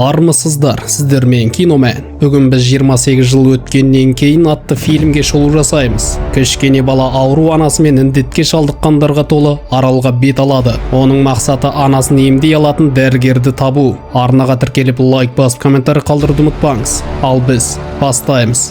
Армысыздар, сіздермен Киномен. Бүгін біз 28 жыл өткеннен кейін атты фильмге шолу жасаймыз. Кішкене бала ауру анасымен індетке шалдыққандарға толы аралға бет алады. Оның мақсаты анасын емдей алатын дәрігерді табу. Арнаға тіркеліп лайк басып комментарий қалдыруды ұмытпаңыз. Ал біз бастаймыз.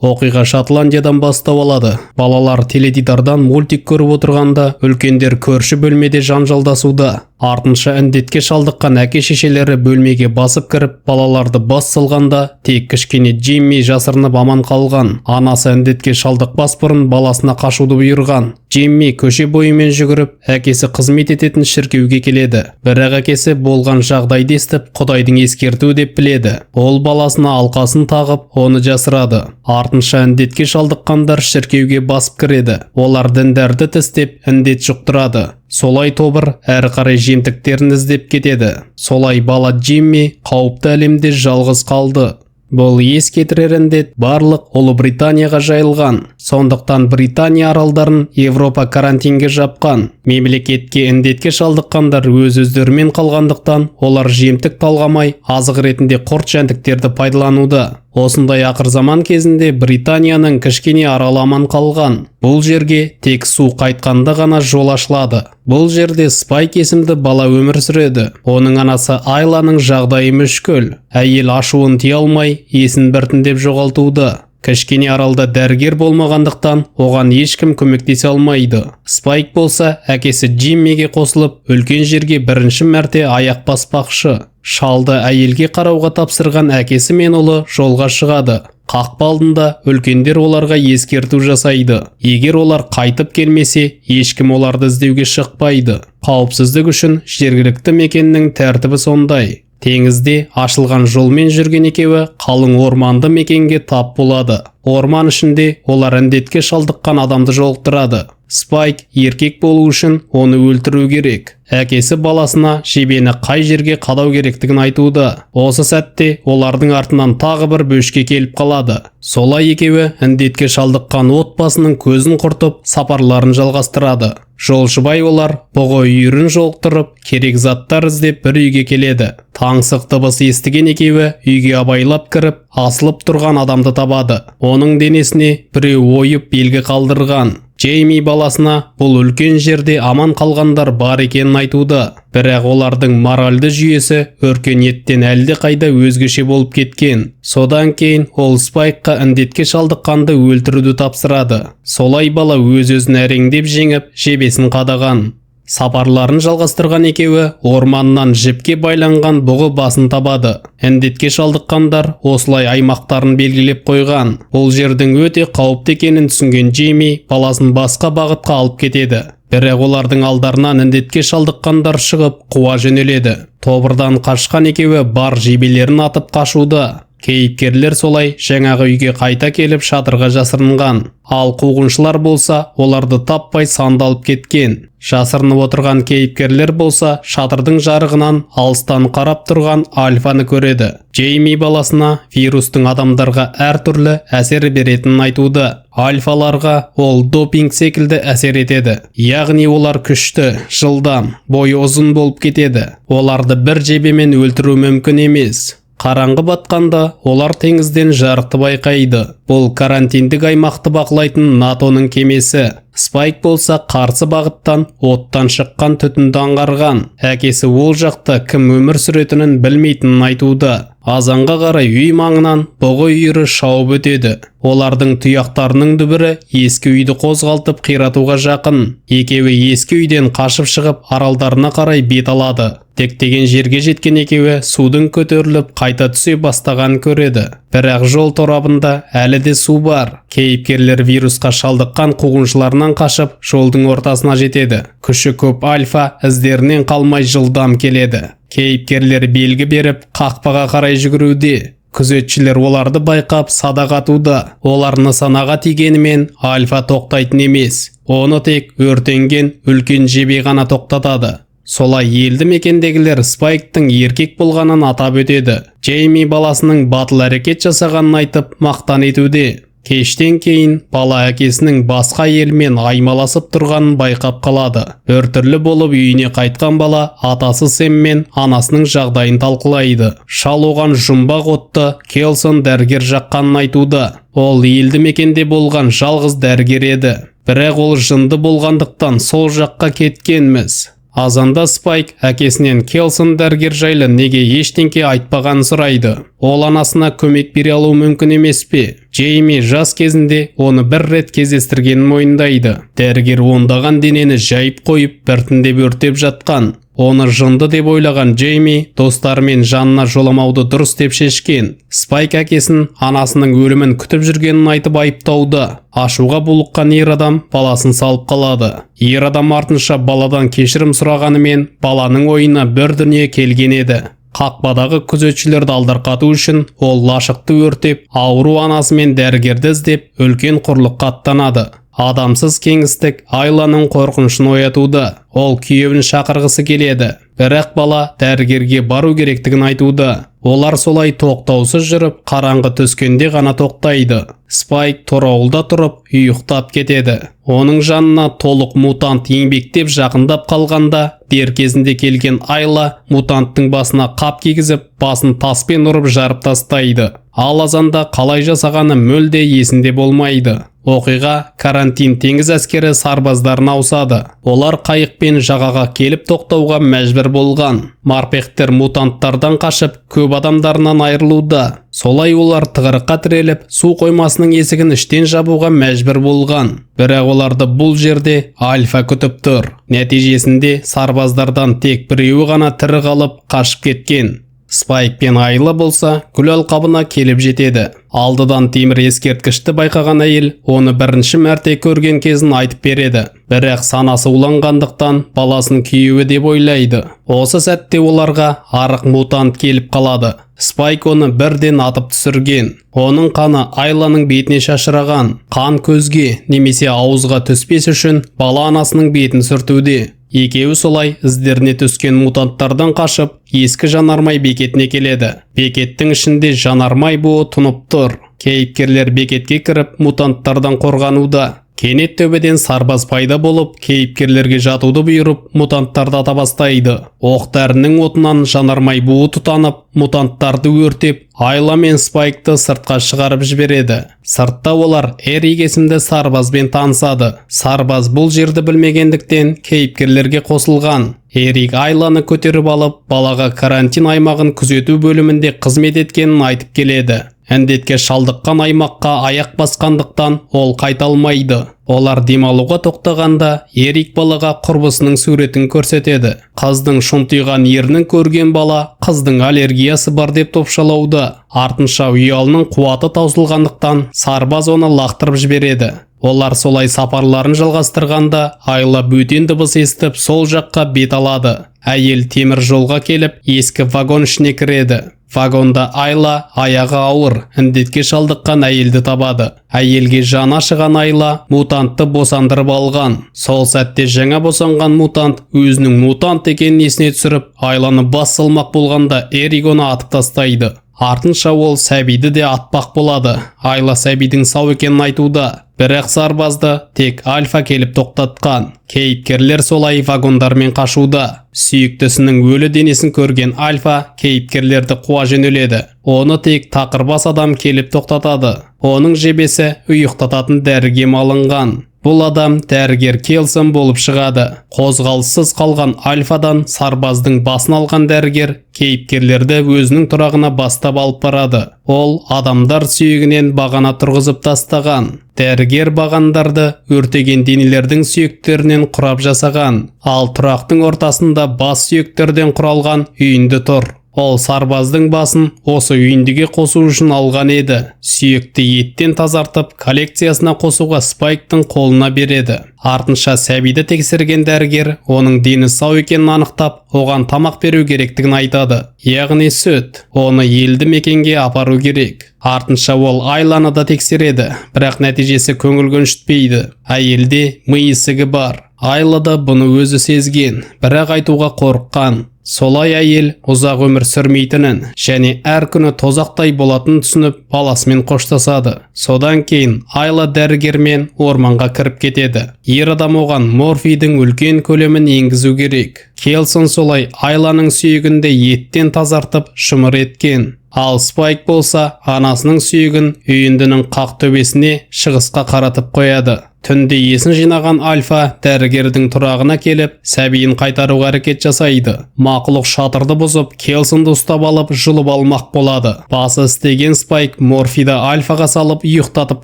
Оқиға Шотландиядан бастау алады. Балалар теледидардан мультик көріп отырғанда, үлкендер көрші бөлмеде жанжалдасуда. Артынша індетке шалдыққан әке-шешелері бөлмеге басып кіріп, балаларды бас салғанда, тек кішкене Джимми жасырынып аман қалған. Анасы індетке шалдықпас бұрын баласына қашуды бұйырған. Джимми көше бойымен жүгіріп, әкесі қызмет ететін шіркеуге келеді. Бірақ әкесі болған жағдайды естіп, Құдайдың ескертуі деп біледі. Ол баласына алқасын тағып, оны жасырады. Артынша індетке шалдыққандар шіркеуге басып кіреді. Олар діндарды тістеп, індет жұқтырады. Солай тобыр әрі қарай жемтіктерін іздеп кетеді. Солай бала Джимми қауіпті әлемде жалғыз қалды. Бұл ес кетірер індет барлық Ұлыбританияға жайылған. Сондықтан Британия аралдарын Европа карантинге жапқан. Мемлекетке індетке шалдыққандар өз-өздерімен қалғандықтан, олар жемтік талғамай, азық ретінде құрт жәндіктерді пайдалануда. Осындай ақыр заман кезінде Британияның кішкене аралы аман қалған. Бұл жерге тек су қайтқанда ғана жол ашылады. Бұл жерде Спайк есімді бала өмір сүреді. Оның анасы Айланың жағдайы мүшкіл. Әйел ашуын тия алмай, есін біртіндеп жоғалтуда. Кішкене аралда дәрігер болмағандықтан, оған ешкім көмектесе алмайды. Спайк болса, әкесі Джиммиге қосылып, үлкен жерге бірінші мәрте аяқ баспақшы. Шалды әйелге қарауға тапсырған әкесі мен ұлы жолға шығады. Қақпа алдында үлкендер оларға ескерту жасайды. Егер олар қайтып келмесе, ешкім оларды іздеуге шықпайды. Қауіпсіздік үшін жергілікті мекеннің тәртібі сондай. Теңізде ашылған жолмен жүрген екеуі қалың орманды мекенге тап болады. Орман ішінде олар індетке шалдыққан адамды жолықтырады. Спайк еркек болу үшін оны өлтіру керек. Әкесі баласына жебені қай жерге қадау керектігін айтуда. Осы сәтте олардың артынан тағы бір бөшке келіп қалады. Солай екеуі індетке шалдыққан отбасының көзін құртып, сапарларын жалғастырады. Жолшыбай олар бұғы үйірін жолықтырып, керек заттар іздеп бір үйге келеді. Таңсық дыбыс естіген екеуі үйге абайлап кіріп, асылып тұрған адамды табады. Оның денесіне біреу ойып белгі қалдырған. Джейми баласына бұл үлкен жерде аман қалғандар бар екенін айтуда. Бірақ олардың моральды жүйесі өркениеттен әлде қайда өзгеше болып кеткен. Содан кейін ол Спайкқа індетке шалдыққанды өлтіруді тапсырады. Солай бала өз-өзін әреңдеп жеңіп, жебесін қадаған. Сапарларын жалғастырған екеуі орманнан жіпке байланған бұғы басын табады. Індетке шалдыққандар осылай аймақтарын белгілеп қойған. Бұл жердің өте қауіпті екенін түсінген Джейми баласын басқа бағытқа алып кетеді. Бірақ олардың алдарынан індетке шалдыққандар шығып, қуа жөнеледі. Тобырдан қашқан екеуі бар жебелерін атып қашуда. Кейіпкерлер солай жаңағы үйге қайта келіп шатырға жасырынған. Ал қуғыншылар болса, оларды таппай сандалып кеткен. Жасырынып отырған кейіпкерлер болса, шатырдың жарығынан алыстан қарап тұрған Альфаны көреді. Джейми баласына вирустың адамдарға әртүрлі әсер беретінін айтуда. Альфаларға ол допинг секілді әсер етеді. Яғни олар күшті, жылдам, бойы ұзын болып кетеді. Оларды бір жебемен өлтіру мүмкін емес. Қараңғы батқанда олар теңізден жарықты байқайды. Бұл карантиндік аймақты бақылайтын НАТОның кемесі. Спайк болса қарсы бағыттан оттан шыққан түтінді аңғарған. Әкесі ол жақта кім өмір сүретінін білмейтінін айтуда. Азанға қарай үй маңынан бұғы үйірі шауып өтеді. Олардың тұяқтарының дүбірі ескі үйді қозғалтып қиратуға жақын. Екеуі ескі үйден қашып шығып аралдарына қарай бет алады. Тектеген жерге жеткен екеуі судың көтеріліп қайта түсе бастаған көреді. Бірақ жол торабында әлі де су бар. Кейіпкерлер вирусқа шалдыққан қуғыншыларынан қашып жолдың ортасына жетеді. Күші көп Альфа іздерінен қалмай жылдам келеді. Кейіпкерлер белгі беріп қақпаға қарай жүгіруде. Күзетшілер оларды байқап садақ атуда. Олар нысанаға тигенімен Альфа тоқтайтын емес. Оны тек өртенген үлкен жебе ғана тоқтатады. Солай елді мекендегілер Спайктың еркек болғанын атап өтеді. Джейми баласының батыл әрекет жасағанын айтып мақтан етуде. Кештен кейін бала әкесінің басқа елмен аймаласып тұрғанын байқап қалады. Біртүрлі болып үйіне қайтқан бала атасы Сэм мен анасының жағдайын талқылайды. Шал оған жұмбақ отты Келсон дәрігер жаққанын айтуда. Ол елді мекенде болған жалғыз дәрігер еді. Бірақ ол жынды болғандықтан сол жаққа кеткенміз. Азанда Спайк әкесінен Келсон дәрігер жайлы неге ештеңке айтпағанын сұрайды. Ол анасына көмек бере алу мүмкін емес пе? Джейми жас кезінде оны бір рет кездестіргенін мойындайды. Дәрігер ондаған денені жайып қойып, біртіндеп өртеп жатқан. Оны жынды деп ойлаған Джейми достарымен жанына жоламауды дұрыс деп шешкен. Спайк әкесін анасының өлімін күтіп жүргенін айтып айыптауда. Ашуға булыққан ер адам баласын салып қалады. Ер адам артынша баладан кешірім сұрағанымен баланың ойына бір дүние келген еді. Қақпадағы күзетшілерді алдарқату үшін ол лашықты өртеп, ауру анасы мен дәрігерді іздеп үлкен құрлыққа аттанады. Адамсыз кеңістік Айланың қорқынышын оятуда. Ол күйеуін шақырғысы келеді. Бірақ бала дәрігерге бару керектігін айтуда. Олар солай тоқтаусыз жүріп, қараңғы түскенде ғана тоқтайды. Спайк торауылда тұрып, ұйықтап кетеді. Оның жанына толық мутант еңбектеп жақындап қалғанда, дер кезінде келген Айла мутанттың басына қап кигізіп, басын таспен ұрып жарып тастайды. Ал азанда қалай жасағаны мүлде есінде болмайды. Оқиға карантин теңіз әскері сарбаздарын ауысады. Олар қайықпен жағаға келіп тоқтауға мәжбүр болған. Марпехтер мутанттардан қашып, көп адамдарынан айырылуда. Солай олар тығырыққа тіреліп, су қоймасының есігін іштен жабуға мәжбүр болған. Бірақ оларды бұл жерде Альфа күтіп тұр. Нәтижесінде сарбаздардан тек біреуі ғана тірі қалып қашып кеткен. Спайк пен Айла болса гүл алқабына келіп жетеді. Алдыдан темір ескерткішті байқаған әйел оны бірінші мәрте көрген кезін айтып береді. Бірақ санасы уланғандықтан баласын күйеуі деп ойлайды. Осы сәтте оларға арық мутант келіп қалады. Спайк оны бірден атып түсірген. Оның қаны Айланың бетіне шашыраған. Қан көзге немесе ауызға түспес үшін бала анасының бетін сүртуде. Екеуі солай іздеріне түскен мутанттардан қашып, ескі жанармай бекетіне келеді. Бекеттің ішінде жанармай буы тұнып тұр. Кейіпкерлер бекетке кіріп, мутанттардан қорғануда. Кенет төбеден сарбаз пайда болып, кейіпкерлерге жатуды бұйырып, мутанттарды ата бастайды. Оқ-дәрінің отынан жанармай буы тұтанып, мутанттарды өртеп, Айла мен Спайкты сыртқа шығарып жібереді. Сыртта олар Эрик есімді сарбазбен танысады. Сарбаз бұл жерді білмегендіктен кейіпкерлерге қосылған. Эрик Айланы көтеріп алып, балаға карантин аймағын күзету бөлімінде қызмет еткенін айтып келеді. Індетке шалдыққан аймаққа аяқ басқандықтан ол қайта алмайды. Олар демалуға тоқтағанда Эрик балаға құрбысының суретін көрсетеді. Қыздың шұнтиған ернін көрген бала қыздың аллергиясы бар деп топшалауда. Артынша ұялының қуаты таусылғандықтан сарбаз оны лақтырып жібереді. Олар солай сапарларын жалғастырғанда Айла бөтен дыбыс естіп сол жаққа бет алады. Әйел темір жолға келіп ескі вагон ішіне кіреді. Вагонда Айла аяғы ауыр, індетке шалдыққан әйелді табады. Әйелге жаны ашыған Айла мутантты босандырып алған. Сол сәтте жаңа босанған мутант өзінің мутант екенін есіне түсіріп, Айланы бас салмақ болғанда Эрик оны атып тастайды. Артынша ол сәбиді де атпақ болады. Айла сәбидің сау екенін айтуда. Бірақ сарбазды тек Альфа келіп тоқтатқан. Кейіпкерлер солай вагондармен қашуда. Сүйіктісінің өлі денесін көрген Альфа кейіпкерлерді қуа жөнеледі. Оны тек тақырбас адам келіп тоқтатады. Оның жебесі ұйықтататын дәрігем алынған. Бұл адам дәрігер Келсон болып шығады. Қозғалыссыз қалған Альфадан сарбаздың басын алған дәрігер кейіпкерлерді өзінің тұрағына бастап алып барады. Ол адамдар сүйегінен бағана тұрғызып тастаған. Дәрігер бағандарды өртеген денелердің сүйектерінен құрап жасаған. Ал тұрақтың ортасында бас сүйектерден құралған үйінді тұр. Ол сарбаздың басын осы үйіндіге қосу үшін алған еді. Сүйекті еттен тазартып, коллекциясына қосуға Спайктың қолына береді. Артынша сәбиді тексерген дәрігер оның дені сау екенін анықтап, оған тамақ беру керектігін айтады. Яғни сүт. Оны елді мекенге апару керек. Артынша ол Айланы да тексереді, бірақ нәтижесі көңіл көншітпейді. Әйелде ми ісігі бар. Айла да бұны өзі сезген, бірақ айтуға қорыққан. Солай әйел ұзақ өмір сүрмейтінін және әр күні тозақтай болатын түсініп баласымен қоштасады. Содан кейін Айла дәрігермен орманға кіріп кетеді. Ер адам оған морфийдің үлкен көлемін енгізу керек. Келсон солай Айланың сүйегінде еттен тазартып шымыр еткен. Ал Спайк болса анасының сүйегін үйіндінің қақ төбесіне шығысқа қаратып қояды. Түнде есін жинаған Альфа дәрігердің тұрағына келіп, сәбиін қайтаруға әрекет жасайды. Мақұлық шатырды бұзып, Келсонды ұстап алып, жұлып алмақ болады. Басы істеген Спайк морфиді Альфаға салып, ұйықтатып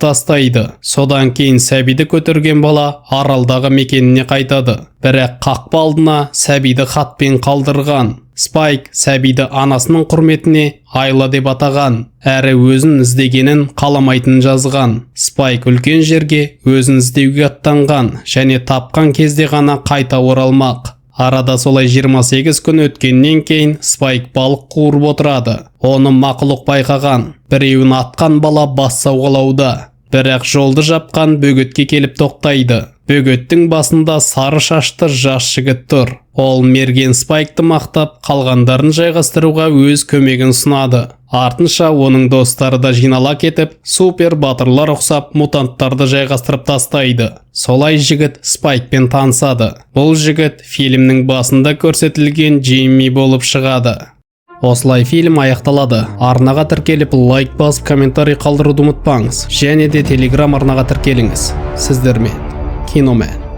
тастайды. Содан кейін сәбиді көтерген бала аралдағы мекеніне қайтады. Бірақ қақпа алдына сәбиді хатпен қалдырған. Спайк сәбиді анасының құрметіне Айла деп атаған, әрі өзін іздегенін қаламайтынын жазған. Спайк үлкен жерге өзін іздеуге аттанған және тапқан кезде ғана қайта оралмақ. Арада солай 28 күн өткеннен кейін Спайк балық қуырып отырады. Оны мақұлық байқаған. Біреуін атқан бала бас сауғалауда. Бірақ жолды жапқан бөгетке келіп тоқтайды. Бөгеттің басында сары шашты жас жігіт тұр. Ол мерген Спайкты мақтап, қалғандарын жайғастыруға өз көмегін ұсынады. Артынша оның достары да жинала кетіп, супер батырлар ұқсап мутанттарды жайғастырып тастайды. Солай жігіт Спайкпен танысады. Бұл жігіт фильмнің басында көрсетілген Джимми болып шығады. Осылай фильм аяқталады. Арнаға тіркеліп лайк басып комментарий қалдыруды ұмытпаңыз. Және де Telegram арнаға тіркеліңіз. Сіздермен Киномен.